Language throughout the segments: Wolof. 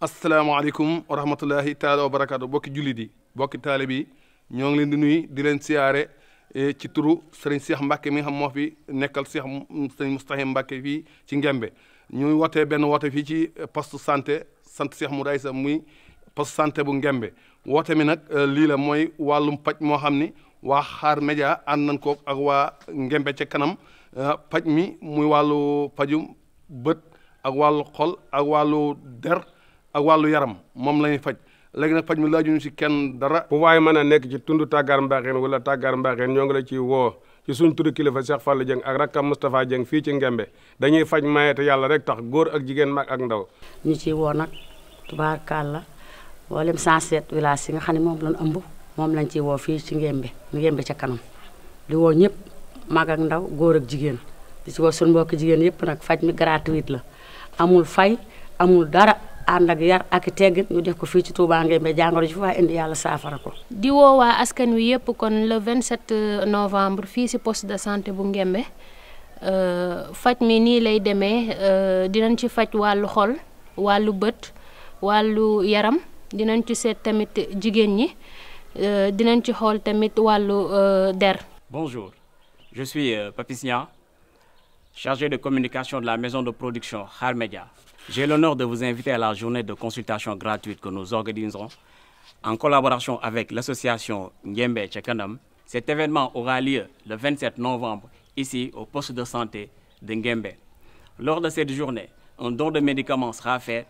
asalaamaaleykum wa rahmatullahi taala wa barakaatu bokki jullit yi bokki taalibe yi ñoo ngi leen di nuyu di leen siyaare ci turu sëriñ Cheikh Mbacke mi nga xam moo fi nekkal sëriñ Moustahim Mbacke fii ci Ngembe ñuy wootee benn woote fii ci poste santé sant Cheikh Moudou Aïssa muy poste santé bu Ngembe woote mi nag lii la mooy wàllum paj moo xam ni waa Xaar Média ànd nañ ko ak waa Ngembe ca kanam paj mi muy wàllu pajum bët ak wàllu xol ak wàllu der ak wàllu yaram moom la ñuy faj léegi nag faj mi laajuñu si kenn dara. bu waay mën a nekk ci tund Tàggaar Mbaxeen wala Tàggaar Mbaxeen ñoo ngi la ciy woo ci suñ turu kilifa Cheikh Fallou Dieng ak rakkam Moustapha Dieng fii ci Ngembe dañuy faj maye te yàlla rek tax góor ak jigéen mag ak ndaw. ñu ciy woo nag tubaarkàlla mboolem 107 village yi nga xam ne moom lañ ëmb moom lañ ciy woo fii ci Ngembe ca kanam di woo ñëpp mag ak ndaw góor ak jigéen di ci woo suñu mbokki jigéen yëpp nag faj mi gratuit la amul fay amul dara. ànd ak yar ak teggin ñu def ko fii ci Touba Ngembe jàngoro ji fa indi yàlla saafara ko. di woo waa askan wi yëpp kon le 27 novembre fii si poste de santé bu Ngembe faj mi nii lay demee dinañ ci faj wàllu xol wàllu bët wàllu yaram dinañ ci seet tamit jigéen ñi dinañ ci xool tamit wàllu der. Bonjour, je suis Papis Nia, chargé de communication de la maison de production Xaar Média. J'ai l'honneur de vous inviter à la journée de consultation gratuite que nous organiserons en collaboration avec l'association Ngembe ca kanam. Cet événement aura lieu le 27 novembre ici au poste de santé de Ngembe. Lors de cette journée, un don de médicaments sera fait,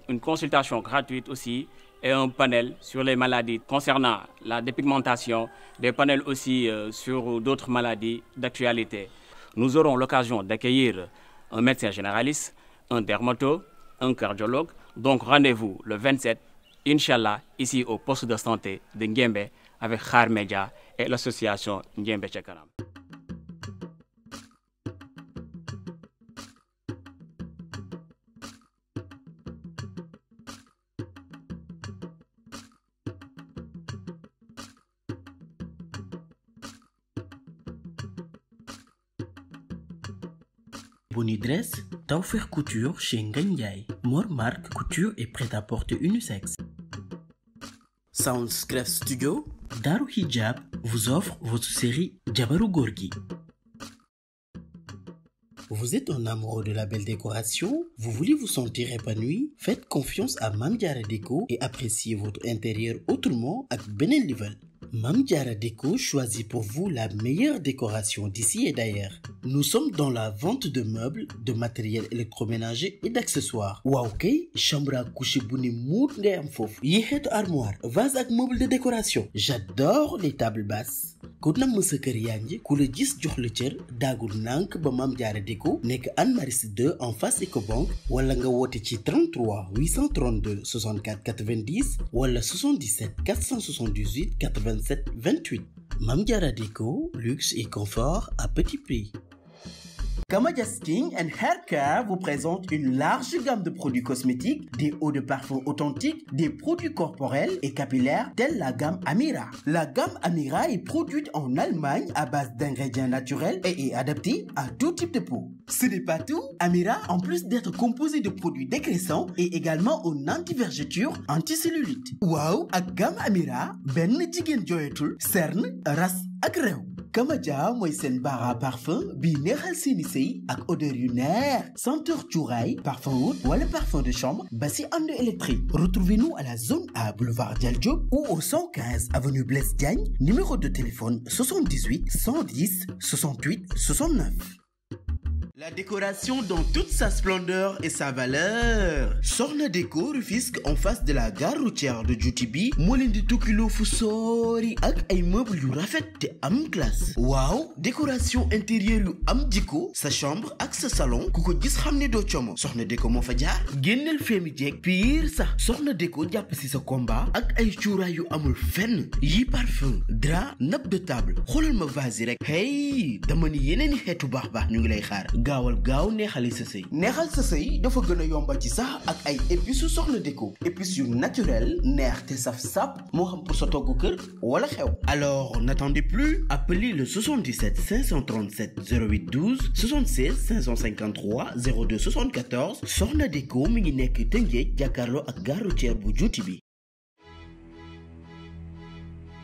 une consultation gratuite aussi et un panel sur les maladies concernant la dépigmentation, des panels aussi sur d'autres maladies d'actualité. Nous aurons l'occasion d'accueillir un médecin généraliste, un dermato, un cardiologue. Donc rendez-vous le 27, Inch'Allah, ici au poste de santé de Ngembe avec Xaar Média et l'association Ngembe ca kanam. Bonidress, Tawfekh Couture chez Ngagne Ndiaye, Mor Marc Couture et prêt-à-porter unisexe. Soundscref Studio, Darou Hijab vous offre votre série Jabaru Gorgui. Vous êtes un amoureux de la belle décoration? Vous voulez vous sentir épanoui? Faites confiance à Mame Diarra Déco et appréciez votre intérieur autrement avec benen level. Mame Diarra Déco choisit pour vous la meilleure décoration d'ici et d'ailleurs. Nous sommes dans la vente de meubles, de matériel électroménager et d'accessoires. waaw kay chambre à coucher bu ni muut ngay am foofu yi xeetu armoire vase ak meuble de décoration. J'adore les tables basses. ku namm sa kër yaa ngi ku la gis jox la cër daagul nànk ba Mame Diarra Déco nekk Anne Maris 2 en face Ecobank wala nga woote ci 33 832 64 90 wala 77 478 87 28. Mame Diarra Déco, luxe et confort à petit prix. Kamadia Skin and Hair Care vous présente une large gamme de produits cosmétiques, des eaux de parfum authentiques, des produits corporels et capillaires tels la gamme Amira. La gamme Amira est produite en Allemagne à base d'ingrédients naturels et est adaptée à tout type de peau. Ce n'est pas tout. Amira, en plus d'être composé de produits dégraissants, est également en anti-vergeture, anti-cellulite. Waaw, ak gamme Amira, benn jigéen jooyatul, cerne, ras ak réew. Kamadia mooy seen bara parfum bi neexal seeni sëy ak odeur yu neex, senteur cuuraay, parfum oud wala parfum de chambre ba si ànd électrique. Retrouvez-nous à la zone A boulevard Dial Diop ou au 115 avenue Blaise Diagne, numéro de téléphone 78 110 68 69. La décoration dans toute sa splendeur et sa valeur. Soxna Déco Rufisque en face de la gare routière de Djoutibi moo leen di tukkiloo fu sori ak ay meubles yu rafet te am classe. waaw décoration intérieure yu am jikko sa chambre ak sa salon ku ko gis xam ne doo como. Soxna Déco moo fa jaar génneel feemi jeeg pire sax Soxna Déco jàpp si sa combat ak ay cuuraay yu amul fenn yi parfum drap nappe de table xoolal ma vase yi rek hey dama ni yeneen i xeetu baax ñu ngi lay xaar. gaawal gaaw neexali sa sëy. neexal sa sëy dafa gën a yombal ci sax ak ay épices su Soxna Déco. épices yu naturel neex te saf sap moo xam pour sa togg kër wala xew. alors n'attendez plus, appelez le 77 537 08 12 76 553 02 74. Soxna Déco mi ngi nekk Tëngéej jàkkaarloo ak gare routière bu juuti bi.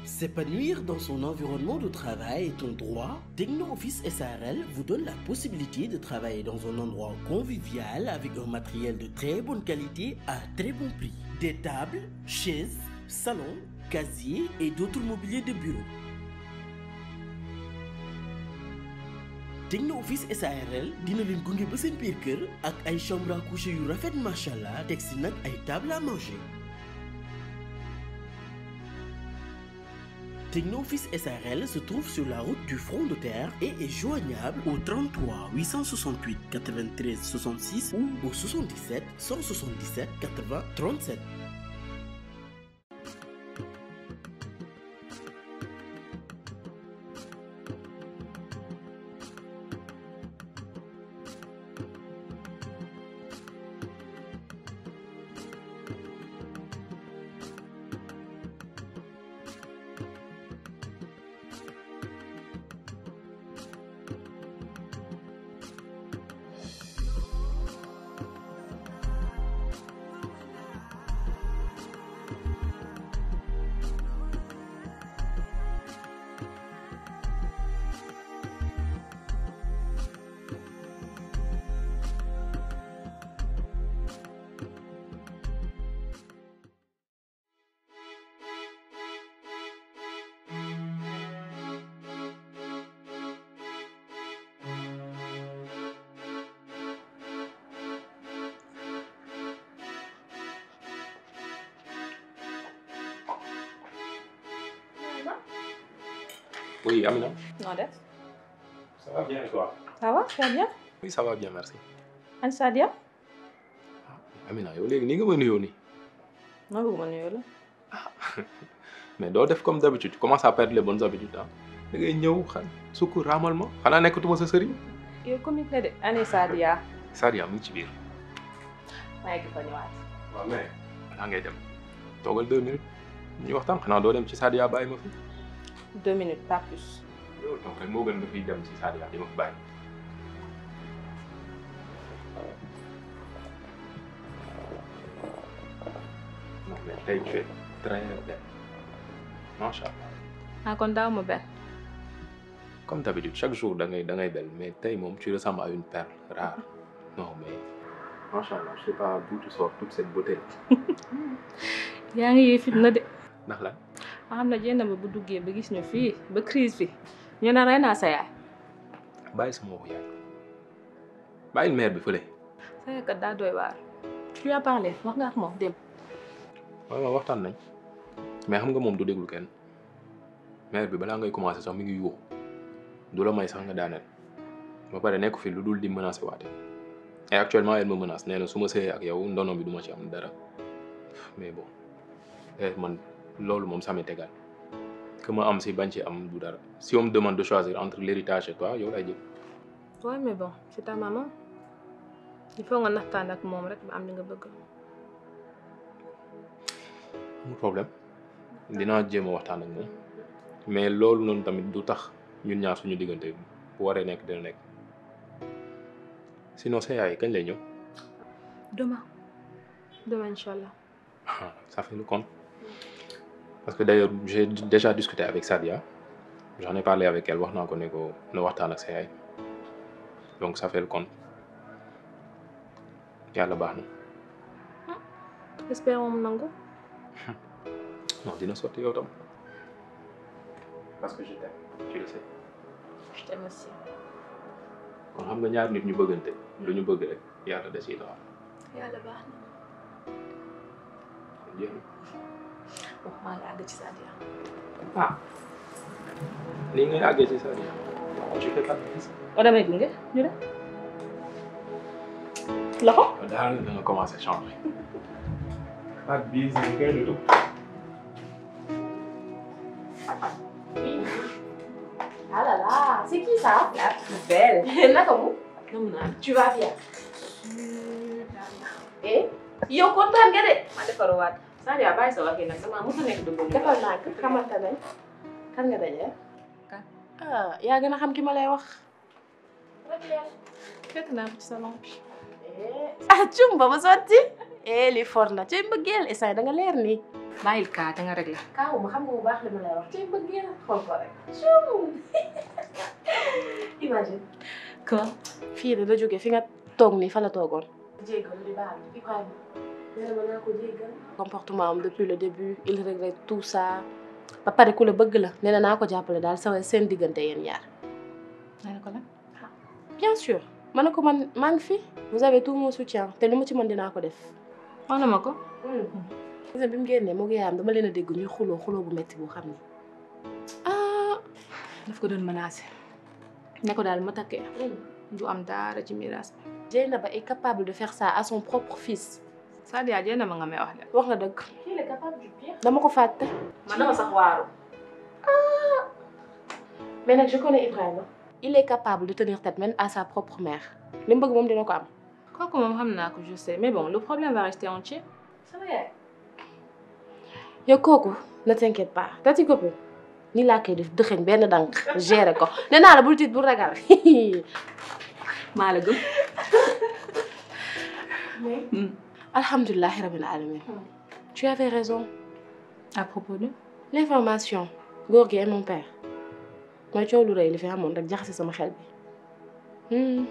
S'épanouir dans son environnement de travail est un droit. Techno Office SARL vous donne la possibilité de travailler dans un endroit convivial avec un matériel de très bonne qualité à très bon prix. Des tables, chaises, salons, casiers et d'autres mobiliers de bureau. Techno Office SARL dina leen gunge ba seen biir kër ak ay chambre à coucher yu rafet machallah teg si nag ay table à manger. Techno Office SARL se trouve sur la route du Front de Terre et est joignable au 33 868 93 66 ou au 77 177 80 37. Oui, Amina. Non, def. Ça va bien et toi? Ça va, tu vas bien? Oui, ça va bien, merci. An Sadia? Amina, yow léegi ni nga ma nuyoo nii. Non, bëgg ma nuyoo la. Mais doo def comme d'habitude, tu commences à perdre les bonnes habitudes ah. Da ngay ñëw sukk raamal ma xanaa nekkatuma sa sëriñ. Yow comique la de ani Sadia. Sadia mu ngi ci biir. maa ngi fa ñëwaat. waaw mais balaa ngay dem toogal 2 minutes ñu waxtaan xanaa doo dem ci Sadia bàyyi ma fi. 2 minutes, pas plus. loolu donc rek moo gën nga fiy dem ci Sadia di ma fi bàyyi. non mais tey tu es très belle. Macha Allah. Ah kon daaw ma benn. Comme d'habitude chaque jour da ngay belle mais tey moom tu ressembles à une perle rare. Non mais Macha Allah, je sais pas d'où tu sors toute cette beauté. yaa ngi yee fitna de. ndax la. xam na jéem ba bu duggee ba gis ñu fii ba crise fi ñu ne rey naa sa yaay. bàyyi sama waxu yaay bàyyil mère bi fële. sa yaay kat daa doy waar. tu as parlé wax nga ak moom dem. waaw waxtaan nañ mais xam nga moom du déglu kenn mère bi balaa ngay commencer sax mi ngi yuuxu du la may sax nga daaneel ba pare nekk fi lu dul di menacer waate et actuellement elle me menace nee na su ma sëyee ak yow ndono bi du ma ci am dara mais bon man loolu moom ça m'est égal que ma am si bañ ci am du dara si on me demande de choisir entre l'héritage et toi yow lay jël. Ouais mais bon c'est ta maman il faut nga naxtaan ak moom rek ba am li nga bëgg. amul problème dinaa jéem a waxtaan ak moom mais loolu noonu tamit du tax ñun ñaar suñu diggante bu waree nekk dina nekk sinon sa yaay kañ lay ñëw. demain inchallah. Ça fait le compte. Parce que d'ailleurs j'ai déjà discuté avec Sadia j'en ai parlé avec elle wax naa ko ne ko na waxtaan ak sa yaay donc ça fait le compte yàlla baax na. espérons mu nangu. non dina sotti yow tam parce que je t'aime tu le sais. je t'aime aussi. kon xam nga ñaar nit ñu bëggante lu ñu bëgg rek yàlla da ciy doxal. yàlla baax na. jeex na. bon maa ngi àgg ci Sadia. ah nii ngay àggee ci Sadia je fais pas de bêtises. o damay gunge ñu dem. loxo. daal da nga commencé changer. pas de bise ni kay du tout. Ah là là, c'est qui ça? La plus belle. Naka mu? Tu vas bien? Eh? yow kontaan nga de. ma defaruwaat Sadia bàyyi sa wax yi nag damaa mos a nekk dëgg. defal naa ko xamante nañ. kan nga daje? Kan? Ah yaa gën a xam ki ma lay wax. fekk naa ko ci salon bi. ah cum ba ma sotti. li for na cay mbëggeel instant da nga leer nii. bàyyil kaa te nga réglé. kaawu ma xam nga bu baax li ma lay wax cay mbëggeel xool ko rek. cum. imagine. que fii de la jógee fi nga toog nii fa la toogoon. jéggal di baal Ibrahima. nee na ma naa ko jéggal. comportement am depuis le début il regrette tout ça. ba pare ku la bëgg la nee na naa ko jàppale daal seen diggante yéen ñaar. nee na ko lan. bien sûr ma ne ko man maa ngi fi. vous avez tout mon soutien te lu ma ci mën dinaa ko def. wax na ma ko. gis nga bi mu génnee moo ngi yaayam dama leen a dégg ñuy xuloo bu metti boo xam ni. ah. daf ko doon menacé. ne ko daal ma takkee. du am dara ci miraas bi. Dieynaba est capable de faire ça à son propre fils. Sadia Dieynaba nga may wax de. wax nga dëgg. il est capable du pire. dama ko fàtte. man dama sax waaru. mais nag je connais Ibrahima. il est capable de tenir tête même à sa propre mère. li mu bëgg moom dina ko am. kooku moom xam naa ko je sais mais bon le problème va rester entier. sama yaay. yow kooku ne t'inquiète pas tati copine ni laa koy def dëxëñ benn dànk gérer ko nee naa la bul tiit bul ragal. maa la gëm. mais. alhamdulilah rabbil alamin. tu avais raison. à propos de. l'information. góor gi et mon père. mooy coow lu rëy li fi amoon rek jaxase sama xel bi.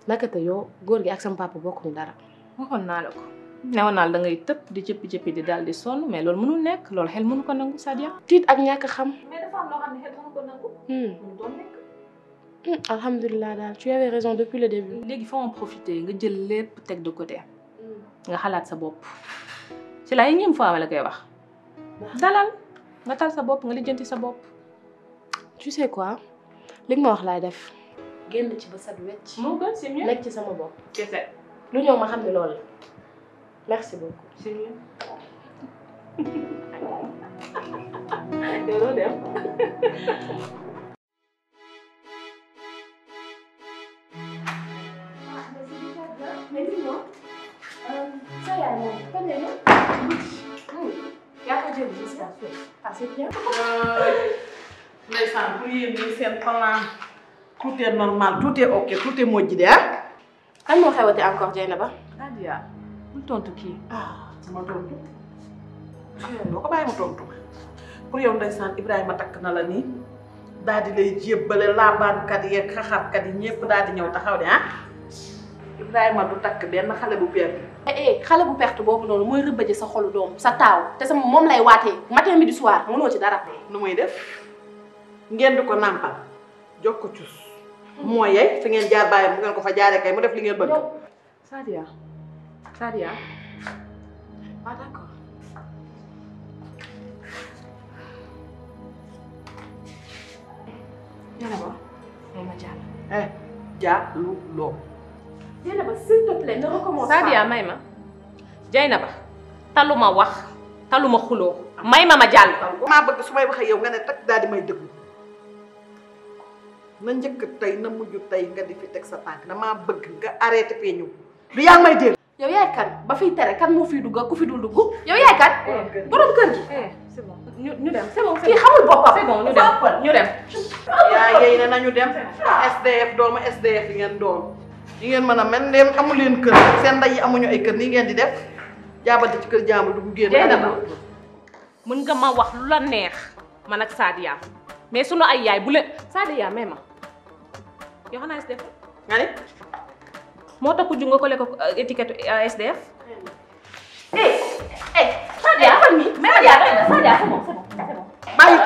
naka te yow góor gi ak sama papa bokkuñu dara. waxoon naa la ko. newoon naa la da ngay tëb di jëppi di daal di sonn mais loolu mënul nekk loolu xel mënu ko nangu Sadia. tiit ak ñàkk a xam. mais dafa am loo xam ne xel mënu ko nangu. mënu doon nekk. alhamdulilah daal tu avais raison depuis le début. léegi faut en profiter nga jël lépp teg de côté. nga xalaat sa bopp. ci la ñeem fois ma la koy wax. dalal nga tal sa bopp nga lijjanti sa bopp. tu sais quoi li nga ma wax laay def. génn ci ba set wecc. moo gën c'est mieux. nekk ci sama bopp. kese. lu ñëw ma xam ne loolu la. merci beaucoup. c'est mieux. yow doo dem. mais dis-moi. ça y est moom. fan la ñu. yaa ko jël jusqu'à ce. ah c'est bien. ndeysaan pour yéen ñi seen plan tout est normal tout est ok tout est mojji de ah. kan moo xewati encore Dieynaba. Sadia bul tontu kii. ah sama tontu. doo ko bàyyi ma tontu pour yow ndeysaan Ibrahima takk na la nii daal di lay jébbale laabaankat yeeg xaxarkat yi ñëpp daal di ñëw taxaw de ah. Ibrahima du takk benn xale bu perte. xale bu perte boobu noonu mooy rëbëje sa xolu doom sa taaw te sama moom lay waatee matin midi soir mënoo ci dara. nu muy def ngeen di ko nàmpal jox ko cus mooy yey fi ngeen jaar bàyyi mu ngeen ko fa jaaree kay mu def li ngeen bëgg. Sadia. ah d'accord. Dieynaba may ma jàll. jaalu loo. Dieynaba s'il te plaît ne recommence pas. Sadia may ma. Dieynaba taluma wax taluma xuloo may ma jàll. maa bëgg su may waxee yow nga ne tak daal di may déglu na njëkk tey na mujj tey nga di fi teg sa tànk damaa bëgg nga arrêté fee ñëw du yaa ngi may dégg. yow yaay kan ba fiy tere kan moo fiy dugg ak ku fi dul dugg yow yaay kan. borom kër gi. c'est bon ñu dem c'est bon. kii xamul boppam. c'est bon ñu dem. yaa yey ne nañu dem SDF doomu SDF yi ngeen doon yi ngeen mën a mel ndéem amu leen kër seen ndey yi amuñu ay kër nii ngeen di def jaabante ci kër jaamu dugg génn. Dieynaba mën nga ma wax lu la neex man ak Sadia mais sunu ay yaay bu leen Sadia may ma yoo xam naa SDF nga ni moo tax ku ju nga ko lekk étiquette SDF. Sadia fan yii mais Sadia c'est bon. bàyyi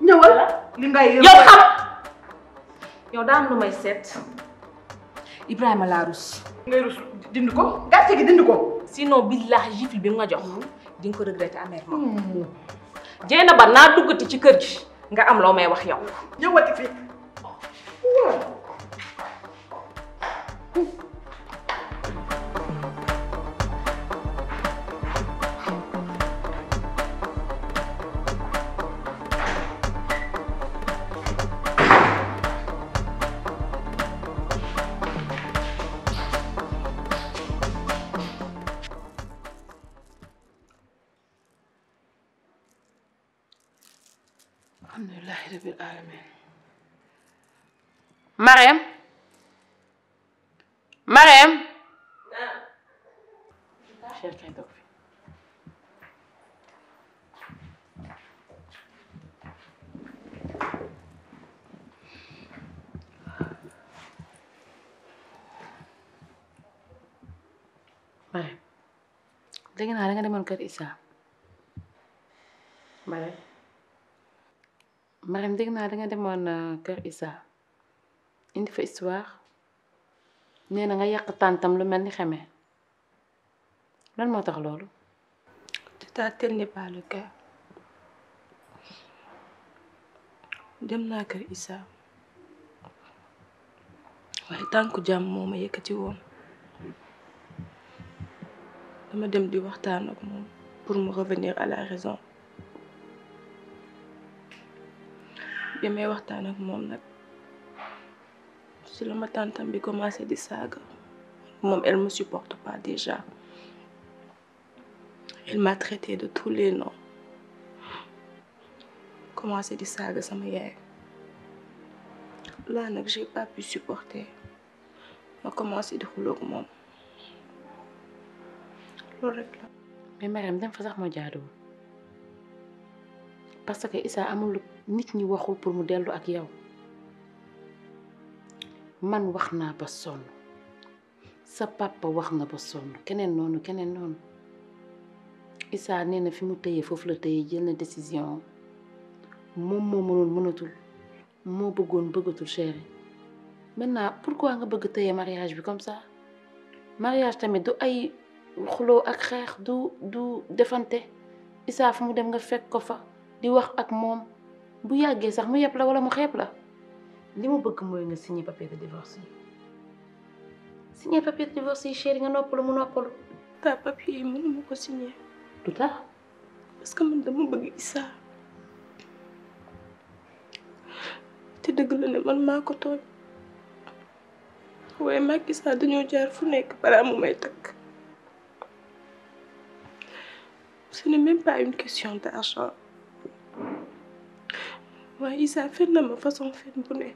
ñëwal li ngay yow xam yow daa am lu may seet Ibrahima laa rus. ngay rus dindi ko gàcce gi dindi ko. sinon billahi gifle bi nga jox di nga ko regretter amèrement. Dieynaba naa duggati ci kër gi nga am loo may wax yow. ñëwati fii. alhamdulillahi rabbil alamin. Marème. Marème. Cheikh kay toog fi. Marème. dégg naa da nga demoon kër Issa. Marème. Marème dégg naa da nga demoon kër Issa. indi fa histoire. nee na nga yàq tàntam lu mel ni xeme. lan moo tax loolu. Tata, tel n'est pas le cas. dem naa kër Issa waaye tànku jàmm moo ma yëkkati woon dama dem di waxtaan ak moom pour me revenir à la raison bi may waxtaan ak moom nag si la ma tantam bi commencé di saaga moom elle me supporte pas déjà elle m'a traité de tous les noms commencé di saaga sama yaay là nag j'ai pas pu supporter ma commencé di xuloo ak moom loolu rek la. mais Marème dem fa sax moo jaaduwul parce que Issa amul nit ñi waxul pour mu dellu ak yow man wax naa ba sonn sa papa wax na ba sonn keneen noonu Issa nee na fi mu tëyee foofu la tëyee jël na décision moom moo mënatul moo bëggatul chéri maintenant pourquoi nga bëgg tëyee mariage bi comme ça mariage tamit du ay xuloo ak xeex du defante Issa fu mu dem nga fekk ko fa di wax ak moom bu yàggee sax mu yeb la wala mu xeeb la li mu bëgg mooy nga signer papier de divorce yi chéri nga noppalu mu noppalu. ta papier yi mënuma ko signer. lu tax. parce que man dama bëgg Issa te dëgg la ne man maa ko tooñ waaye maag Issa dañoo jaar fu nekk balaa mu may takk. Ce n'est même pas une question d'argent. waaye Issa fen na ma façon fen bu ne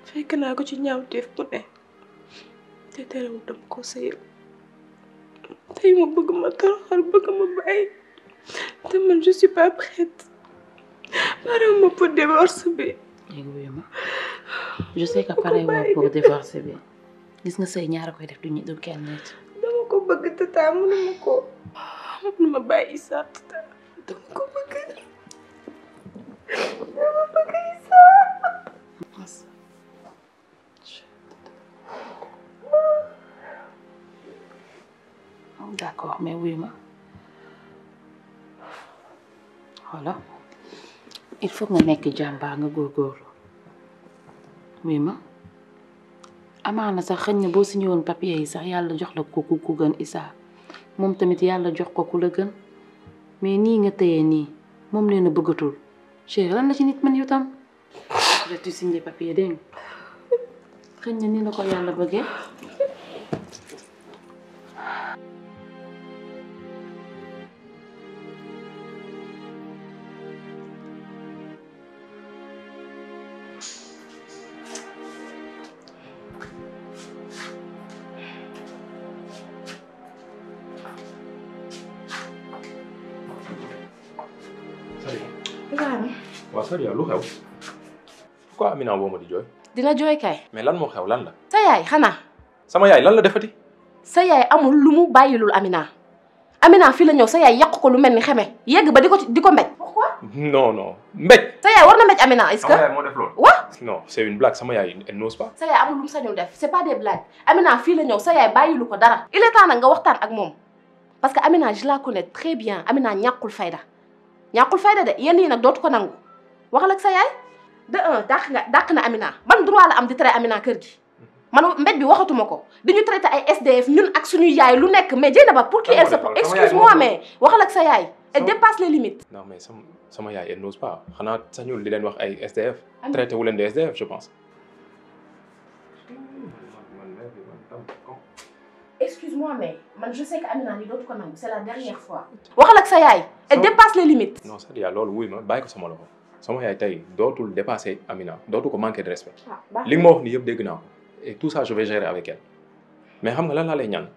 fekk naa ko ci ñaawteef bu ne te terewul dama ko sëyal tey ma bëgg ma toroxal bëgg ma bàyyi te man je suis pas prête parewu ma pour divorce bi. léegi wuyu ma je sais que parewu ma pour divorce bi gis nga sëy ñaara koy def du kenn nit. dama ko bëgg tata mënuma bàyyi Issa tata dama ko bëgg Issa. d'accord mais wuyu ma voilà il faut nga nekk jàmbaar nga góorgóorlu wuyu ma amaana sax xëñ na boo signé woon papier yi sax yàlla jox la ku gën Issa moom tamit yàlla jox ko ku la gën mais nii nga tëyee nii moom leen a bëggatul chéri lan la ci nit man yow tam je tu signé papier dégg nga xëñ na nii la ko yàlla bëggee. waaw Sadia lu xew pourquoi Amina woo ma di jooy. dina jooy kay. mais lan moo xew lan la. sa yaay xanaa. sama yaay lan la defati. sa yaay amul lu mu bàyyilul Amina fii la ñëw sa yaay yàq ko lu mel ni xeme yegg ba di ko mbéj. pourquoi. non mbéj. sa yaay war na mbéj Amina est-ce que. sama yaay moo def loolu. waaw. non c'est une blague sama yaay elle n'ose pas. sa yaay amul lu mu sañul def c'est pas des blagues Amina fii la ñëw sa yaay bàyyilu ko dara. il est temps nag nga waxtaan ak moom parce que Amina je la connais très bien Amina ñàkkul fayda de yenn yi nag dootu ko nangu. waxal ak sa yaay de un dàq na Amina ban droit la am di traité Amina kër gi man mbéj bi waxatuma ko di ñu traité ay SDF ñun ak suñu yaay lu nekk mais Dieynaba pour qui elle se porte excuse-moi mais waxal ak sa yaay elle dépasse les limites. non mais sama yaay elle n'ose pas xanaa sañul di leen wax ay SDF traité wu leen de SDF je pense. excuse-moi mais man je sais que Amina ni dootu ko nangu c'est la dernière fois. waxal ak sa yaay. elle dépasse les limites. non Sadia loolu wuy ma bàyyi ko sama loxo sama yaay tey dootul dépasser Amina dootu ko manquer de respect. li nga ma wax ni yëpp dégg naa ko et tout ça je vais gérer avec elle mais xam nga lan laa lay ñaan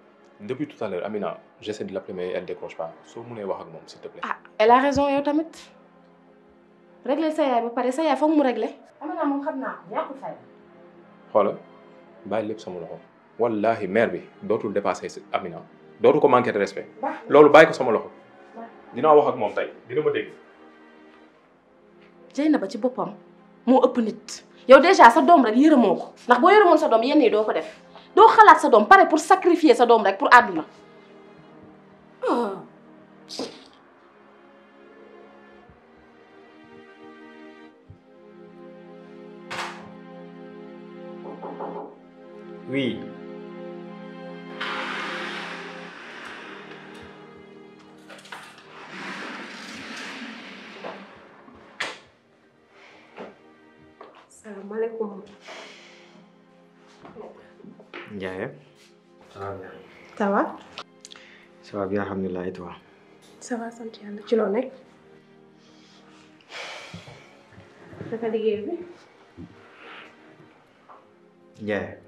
depuis tout à l'heure Amina j'essaie de l'appeler mais elle décroche pas soo mënee wax ak moom s'il te plaît. ah elle a raison yow tamit régler sa yaay ba pare sa yaay foog mu régler. Amina moom xam naa ko ñàkkul fay. xoolal bàyyi lépp sama loxo wallahi mère bi dootul dépasser Amina dootu ko manquer de respect loolu bàyyi ko sama loxo dinaa wax ak moom tey dina ma dégg. Dieynaba ci boppam moo ëpp nit yow déjà sa doom rek yërëmoo ko ndax boo yërëmoon sa doom yenn yi doo ko def doo xalaat sa doom pare pour sacrifier sa doom rek pour àdduna. Oui. Salaamaaleykum. Ndiaye. Ça va bien. Ça va? Ça va bien, alhamdulilah, et toi? Ça va, sant yàlla. Ci loo nekk? Naka liggéey bi? Ndiaye.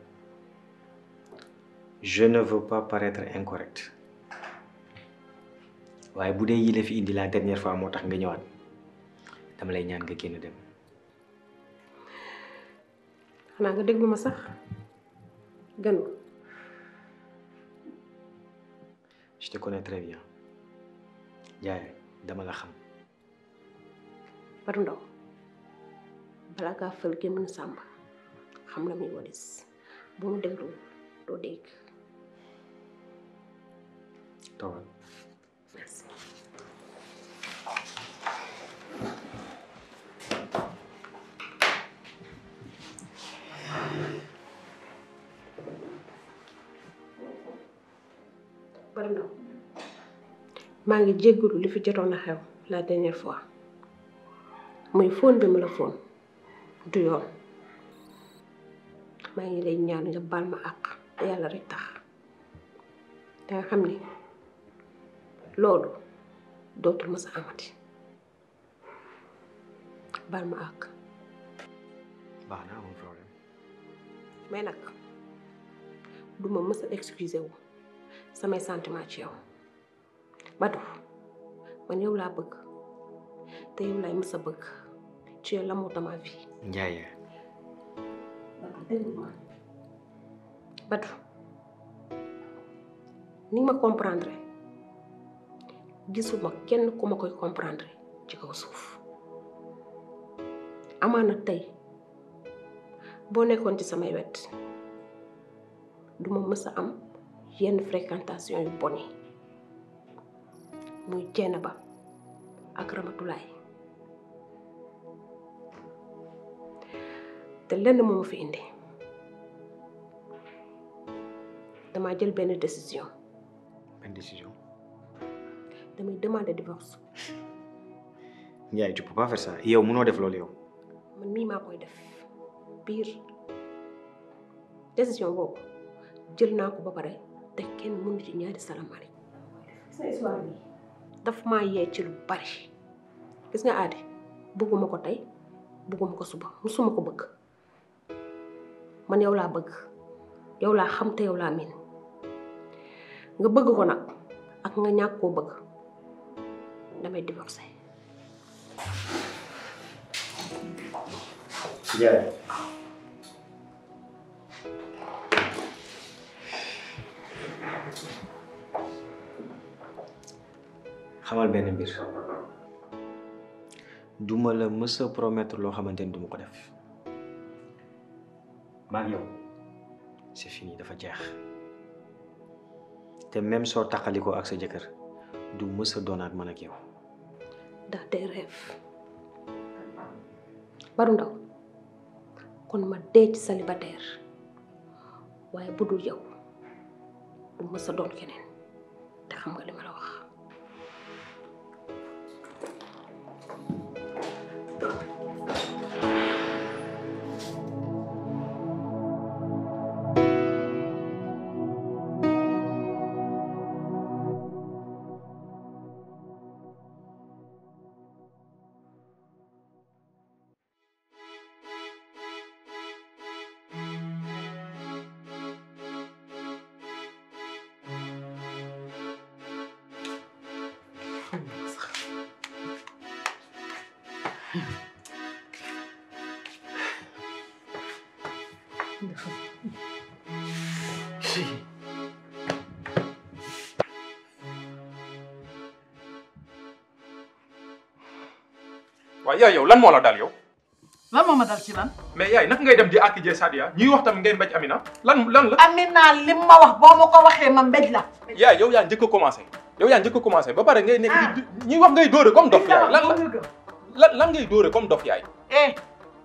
Je ne veux pas paraître incorrect. waaye bu dee yi la fi indi la dernière fois moo tax nga ñëwaat dama lay ñaan nga génn dem. xanaa nga déglu ma sax gënu. Je te connais très bien. Ndiaye dama la xam. Badou Ndaw balaa ngaa fël gémmiñ Sàmba xam la muy wadis bu mu déglu doo dégg. toogal. Merci. Badou Ndaw maa ngi jéggalu li fi jotoon a xew la dernière fois muy fóon bi ma la fóon du yoon maa ngi lay ñaan nga baal ma àq te yàlla rek tax te nga xam ni loolu dootul ma sa amati baal ma àq. baax na amul problème. mais nag du ma mës a excuser wu samay sentiment ci yow Badou man yow laa bëgg te yow laay mës a bëgg ci yow l'amour de ma vie. Ndiaye. Badou ni ma comprendre gisuma kenn ku ma koy comprendre ci kaw suuf amaana tey boo nekkoon ci samay wet duma mës a am yenn fréquentation yu bon yi muy Dieynaba ak Ramatulaay te lenn moo ma fi indi dama jël benn décision. Benn décision. damay demander divorce. Ndiaye tu peux pas faire ça yow mënoo def loolu yow. man mii maa koy def pire décision boobu jël naa ko ba pare te kenn mënu ci ñaari salaamaaleykum. sa histoire bi daf maa yee ci lu bari gis nga aadi bëgguma ko tey bëgguma ko suba musuma ko bëgg man yow laa bëgg yow laa xam te yow laa miin nga bëgg ko nag ak nga ñàkk koo bëgg damay divorcé. Ndiaye. xamal benn mbir duma la mës a promettre loo xamante ni duma ko def maa ngi yow c'est fini dafa jeex te même soo taqalikoo ak sa jëkkër du mës a doonaat man ak yow. dans tes rêves Badou Ndaw kon ma dee ci célibataire waaye bu dul yow du mës a doon keneen te xam nga li ma la wax. waaye yaay yow lan moo la dal yow. lan moo ma dal ci lan. mais yaay naka ngay dem di àkki jee Sadia ñuy wax tamit ngay mbéj Amina lan la. Amina li ma wax boo ma ko waxee ma mbéj la. yaay yow yaa njëkk a commencé yow yaa njëkk a commencé ba pare ngay nekk di ñuy wax ngay dóore comme dof yaay lan ngay dóore comme dof yaay.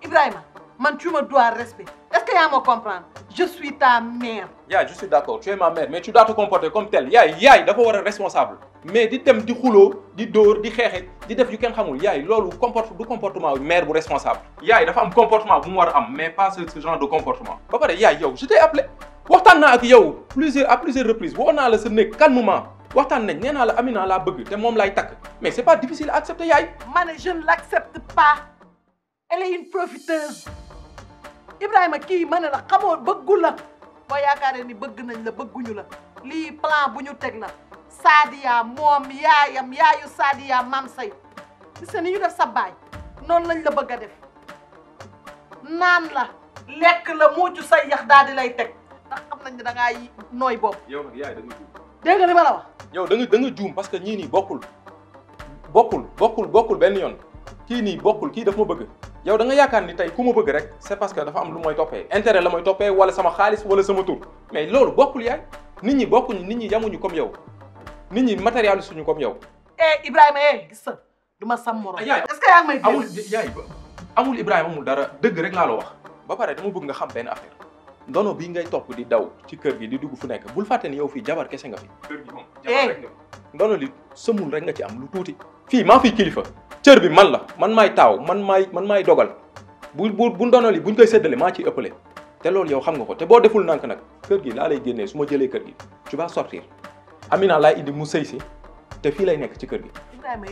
Ibrahima man tu me dois respect est-ce que yaa ma comprendre je suis ta mère. yaay je suis d'accord tu es ma mère mais tu dois te comporter comme tel yaay dafa war a responsable mais di dem di xuloo di dóor di xeexe di def yu kenn xamul yaay loolu du comportement mère bu responsable. yaay dafa am comportement bu mu war a am mais pas ce genre de comportement. ba pare yaay yow je t'ai appelé waxtaan naa ak yow à plusieurs reprises woo naa la sa néeg calmement waxtaan nañ nee naa la Amina laa bëgg te moom laay takk mais c'est pas difficile à accepter yaay. ma ne je ne l'accepte pas elle est une profiteuse Ibrahima kii ma ne la xamoo bëggu la boo yaakaaree ni bëgg nañ la bëgguñu la lii plan bu ñu teg la Sadia moom yaayam yaayu Sadia maam say gis nga ni ñu def sa baay noonu lañ la bëgg a def naan la lekk la muucu say yax daal di lay teg ndax xam nañ ne da ngaa nooy bopp. yow nag yaay da nga juum. dégg nga li ma la wax. yow da nga juum parce que ñii nii bokkul benn yoon kii nii bokkul kii daf ma bëgg. yow da nga yaakaar ni tey ku ma bëgg rek c'est parce que dafa am lu mooy toppee intérêt la mooy toppee wala sama xaalis wala sama tur mais loolu bokkul yaay nit ñi bokkuñu nit ñi yamuñu comme yow nit ñi matérialiste suñu comme yow. Ibrahima gis nga du ma sam morom. yaay est-ce que yaa ngi may dégg amul Ibrahima amul dara dëgg rek laa la wax. ba pare dama bëgg nga xam benn affaire ndono bii ngay topp di daw ci kër gi di dugg fu nekk bul fàtte ni yow fii jabar kese nga fi. kër gi moom jabar rek nga fi. ndono li sëmul rek nga ci am lu tuuti. fii maa fi kilifa. cër bi man la man maay taaw man maay dogal bu ndono li buñ koy séddale maa ciy ëppale te loolu yow xam nga ko te boo deful nank nag kër gi laa lay génnee su ma jëlee kër gi tu vas sortir Amina laay indi mu sëy si te fii lay nekk ci kër gi. Ibrahima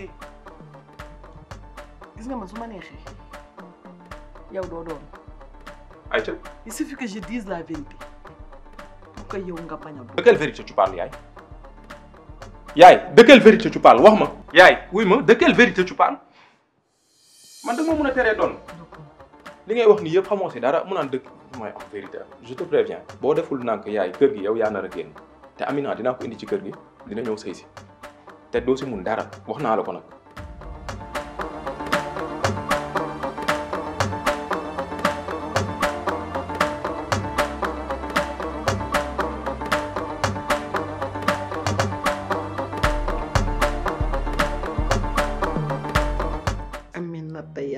gis nga man su ma neexee yow doo doon. ayca. il suffit que je dise la vérité pour que yow nga bañ a doon. de quelle vérité tu parles yaay de quelle vérité tu parles wax ma. yaay wuy ma de quelle vérité tu parles man da nga ma mën a teree doon li ngay wax nii yëpp xamoo si dara mu naan dëkk mooy en vérité je te préviens boo deful nànk yaay kër gi yow yaa nar a génn te Amina dinaa ko indi ci kër gi dina ñëw sëy si te doo si mun dara wax naa la ko nag.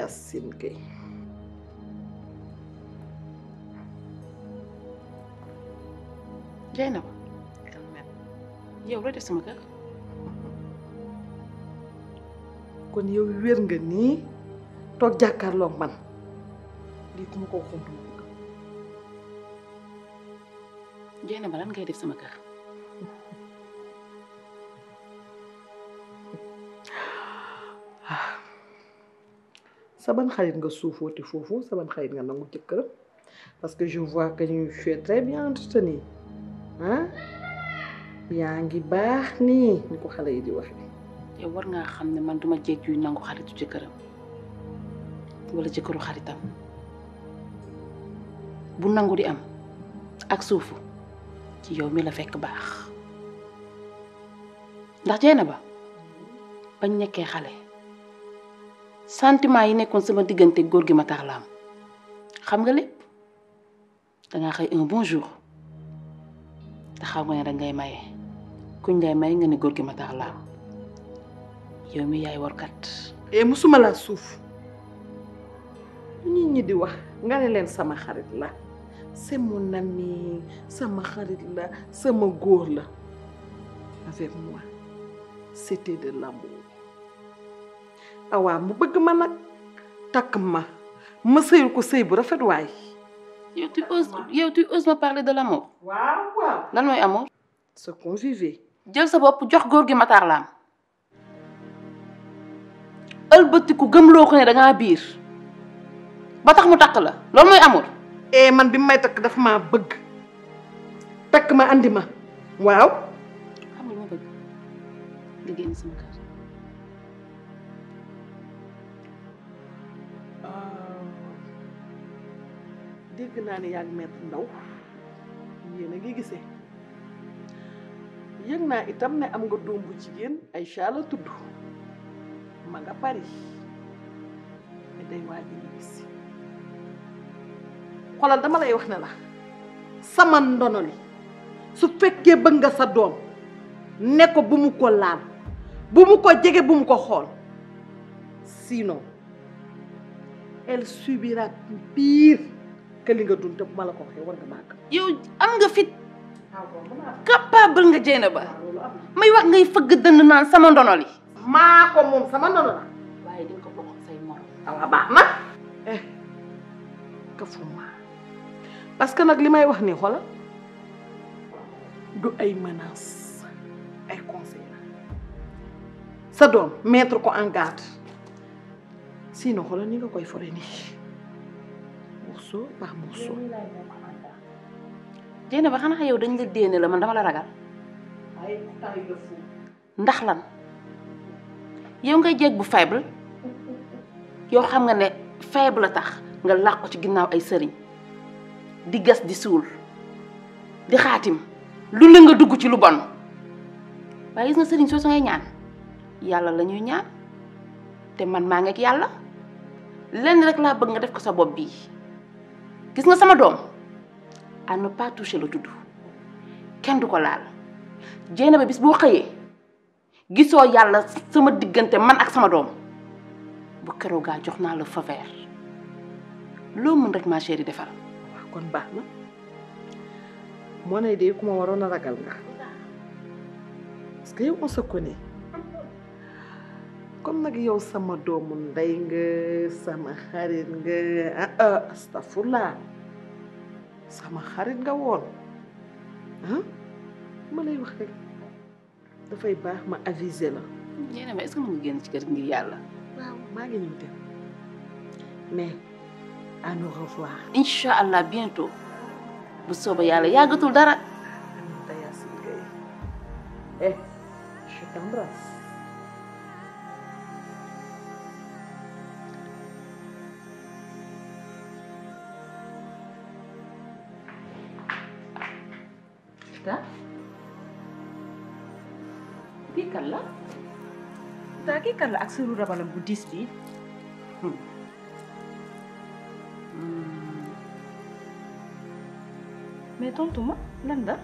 Yacine Gueye. Dieynaba yow loo def sama kër. kon yow wér nga nii toog jàkkaarloog man lii ku ma ko waxoon duma ko. Dieynaba lan ngay def sama kër. saban xarit nga suufoote foofu saban xarit nga nangu jëkkëram parce que je vois que tu es très bien entretenu ah yaa ngi baax nii ni ko xale yi di waxee. yow war ngaa xam ne man duma jéeg yuy nangu xaritu jëkkëram wala jëkkëru xaritam bu nangu di am ak suufu ci yow mi la fekk baax ndax Dieynaba bañ nekkee xale sentiment yi nekkoon sama diggante góor gi ma tax la am xam nga lépp dangaa xëy un bon jour te xaw nga ne dangay maye kuñ lay may nga ne góor gi ma tax la am yow mi yaay warkat. musuma laa suuf nit ñi di wax nga ne leen sama xarit la c'est mon ami sama xarit la sama góor la avec moi c'était de l'amour. awaa mu bëgg ma nag takk ma sëyul ko sëy bu rafet waay. yow tu oses me parler de l'amour. waaw. lan mooy amour. ce qu'on vivait. jël sa bopp jox góor gi Matar Lam ëlbatiku gëmloo ko ne dangaa biir ba tax mu takk la loolu mooy amour. man bi may takk dafa maa bëgg takk ma andi ma waaw. xam nga lu ma bëgg nga génn sama kër. dégg naa ne yaa ngi Maître Ndaw yéen a ngi gisee yëg naa itam ne am nga doom bu jigéen Aïcha la tudd ma nga Paris mais day waaj a ñibbisi xoolal dama lay wax ne la sama ndono li su fekkee bëgg nga sa doom ne ko bu mu ko laal bu mu ko jege bu mu ko xool sinon elle subira pire que li nga dund te bu ma la ko waxee war nga màgg. yow am nga fit capable nga Dieynaba may wax ngay fëgg dënd naan sama ndono li. maa ko moom sama ndono la. waaye di nga ko bokk say morom. waaw baax na. kafuma parce que nag li may wax nii xoolal du ay menaces ay conseils la sa doom mettre ko en garde sinon xoolal ni nga koy fore nii morceau par morceau. Dieynaba xanaa yow dañ la déene la man dama la ragal. ndax lan yow ngay jeeg bu faible yow xam nga ne faible la tax nga làqu ci ginnaaw ay sëriñ di gas di suul di xaatim lu la nga dugg ci lu bon waaye gis nga sëriñ soo su ngay ñaan yàlla la ñuy ñaan te man maa ngi ak yàlla lenn rek laa bëgg nga def ko sa bopp bii gis nga sama doom à ne pas toucher la tudd kenn du ko laal Dieynaba bis boo xëyee gisoo yàlla sama diggante man ak sama doom bu keroog gaa jox naa la feu vert loo mën rek ma chérie defal. waaw kon baax na moo ne de ku ma waroon a ragal nga parce que yow on se connaît comme nag yow sama doomu ndey nga sama xarit nga astafurlah sama xarit nga woon ma lay wax rek dafay baax ma aviser la. Dieynaba est-ce que mën nga génn ci kër ngir yàlla. waaw maa ngi ñëw dem mais à nous revoir. incha allah bientôt bu soobee yàlla yàggatul dara. eh je t'embrasse. kii kan la daa kii kan la ak sëru rabalam bu diis bi mais tontu ma lan la